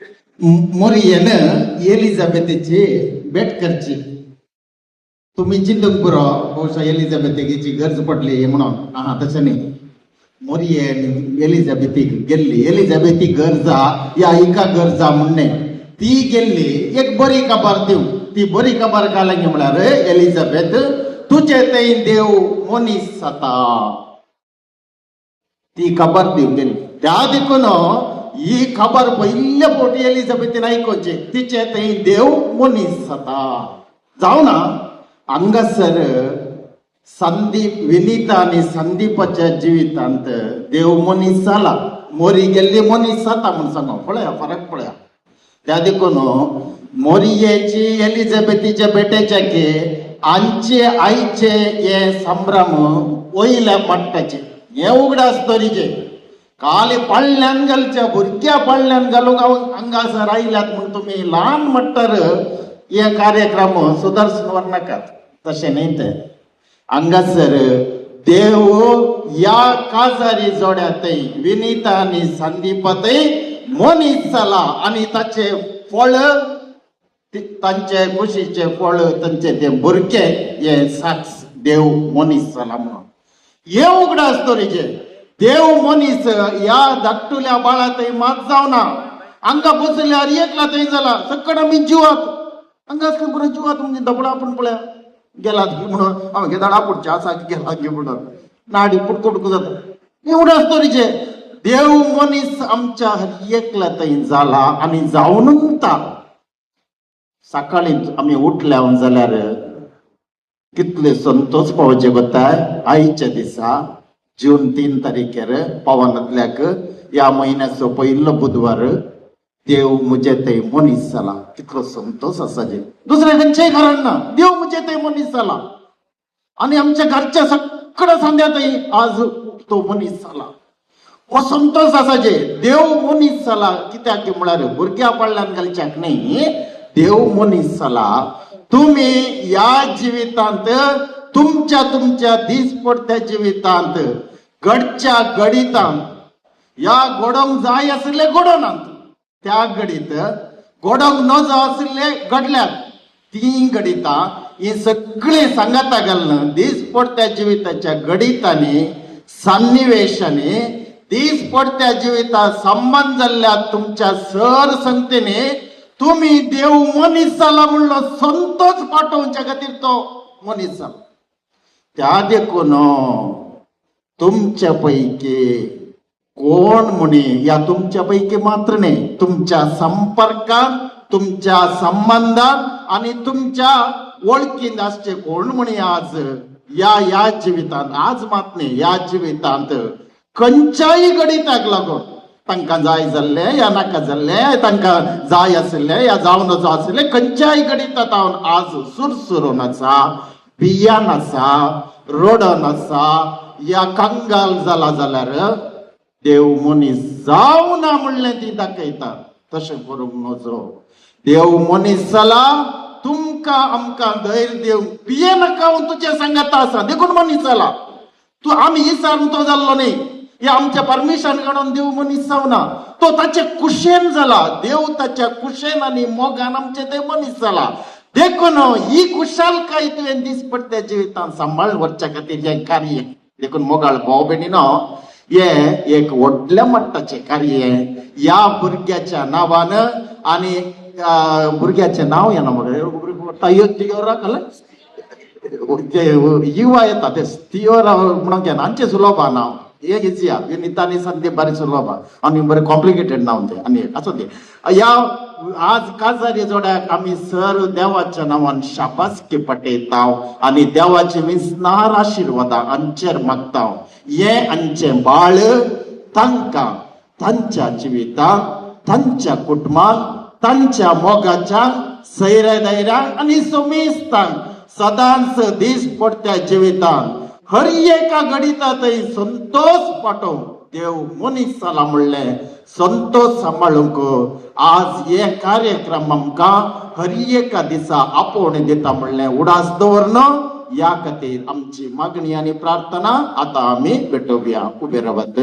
मोरियन एलिझाबेथची भेट करची. तुम्ही चिंतून पुरो बहुशा एलिझाबेथची गरज पडली म्हणून. हा तसं नाही. मोरियन एलिझाबेथीक गेल्ली. एलिझाबेथी गरजा या एका गरजा म्हणणे ती गेल्ली एक बरी खबर देऊ. ती बरी खबर काय लागे म्हळ्यार एलिझाबेथ तुझे ते देव मनीस जाता ती खबर देऊ गेली. त्या देखून ही खबर पहिल्या पोटी एलिझाबेथीन ऐकोचे तिचे ते देव मनीस जाता. जाऊ ना हांगासर संदीप विनीता आणि संदीपाच्या जिवितांत देव मनीस जाला. मोरी गेल्ली मनीस जाता म्हणून सांगो. पळया फरक पळया. त्या देखून मोरियेची एलिझाबेथीच्या भेटेच्या के आमचे आईचे हे संभ्रम वयल्या पट्टाचे हे उगडास तरीचे काली पळण्यान घालच्या भुरग्या पळण्यान घालूंक हांगासर आयल्यात म्हणून तुम्ही ल्हान म्हणटर हे कार्यक्रम सुदर्शनवर नाकात. तशें न्ही ते. हांगासर देव या काजारी जोड्यातय विनीता आणि संदीपातय मनीस जाला आणि ताचे फळ तांचे खुशीचे फळ तांचे ते भुरगे हे साक्ष देव मनीस जाला म्हणून हे उगडास तरीचे. देव मनीस या धाकटुल्या बाळातय मात जावना. हांगा बसल्यार एकला थंय जाला सकड आमी जिवात हांगास पुरो जिवात म्हणजे दबडा आपण पळया गेलात की म्हणून हांव घे दाडा पुढच्या आसा गेला की म्हणून नाडी पुटकुटकू जाता. एवढ्याच तरीचे देव मनीस आमच्या एकला थंय जाला आणि जावनूच ता. सकाळी आमी उठल्या जाल्यार कितले संतोष पावचे गोताय. आईच्या दिसा जून 3 तारीखेर पावनांतल्याक या महिन्याचो पहिलो बुधवार देव मुजे थंय मनीस जाला. कितलो संतोष आसा जे दुसऱ्या खंयचेय कारण ना. देव मुजे थंय मनीस जाला आणि आमच्या घरच्या सगळ्या सांद्यातय आज तो मनीस जाला. हो संतोष आसा जे देव मनीस जाला. कित्याक म्हळ्यार भुरग्या पडल्यान घालच्याक न्ही देव मनीस जाला. तुम्ही या जिवितांत तुमच्या दिसपडत्या जिवितांत घडच्या घडीतांत या घडोंक जाय आसले घडोनात. त्या घडीत घडोंक न जाय आसले घडल्यात. ती घडिता ही सगळी सांगाता घालून दिसपडत्या जिविताच्या घडितांनी सन्निवेशांनी दिसपडत्या जिविता संबंध जाल्ल्या तुमच्या सर संगतीने तुम्ही देव मनीस जाला म्हणलो संतोष पाठवच्या खातीर तो मनीस जाला. त्या देखून तुमच्या पैकी कोण म्हणे या तुमच्या पैकी मात्र नाही तुमच्या संपर्कात तुमच्या संबंधात आणि तुमच्या ओळखीन असचे कोण म्हणे आज या जिवितांत आज मात नाही या जिवितांत खंयच्याय गणिताक लागून तांकां जाय जाल्ले या नाका जाल्ले तांकां जाय आसले या जावन नजो आसले खंयच्याय गणितांत आज सुरसुरून आसा बियान आसा रोडन आसा या कंगाल जाला जाल्यार देव मनीस जावना म्हणलें ती दाखयता. तशें करूंक नजो. देव मनीस जाला तुमकां आमकां धैर्य देव पिये नाका तुजे सांगाता आसा देखून मनीस जाला. तू आमी विचारून तो जाल्लो न्ही. हे आमच्या परमिशन काडून देव मनीस जावना. तो ताचे कुशेन जाला. देव ताच्या कुशेन आणि मोगान आमचे ते मनीस जाला. देखून ही कुशालकाय तुवें दिसपडत्या जिवितांत सांबाळून व्हरच्या खातीर हें कार्य देखून मोगाळ भाव भयणीनो हे एक व्हडल्या मट्टाचे कार्य या भुरग्याच्या नांवान आणि भुरग्याचें नांव येना म्हाका युवा येता ते तियोरा म्हणून घेना आमचे सुलभा नांव हे इजिया विनीता आनी संदीप बारी सुलभा आनी बरें कॉम्प्लिकेटेड नांव ते आनी असो ते या आज काजारी जोड्याक आमी सर देवाच्या नांवान शाबासकी पटयता आनी देवाचे विस्नार आशिर्वादा आमचेर मागता. हे आमचे बाळ तांकां तांच्या जिवितांत तांच्या कुटुंबांत तांच्या मोगाच्या सैरधैर्यान आनी समेस्तान सदांच दीस पडत्या जिवितांत हर एका घडितांतय संतोष पाठोवंक देव मनीस जाला म्हणलें संतोष सांबाळूंक आज हे कार्यक्रम आमकां हर एका दिसा आपोवन दिता म्हणलें उडास दवरन या खातीर आमची मागणी आनी प्रार्थना. आता आमी भेटोवया. उबे रावात.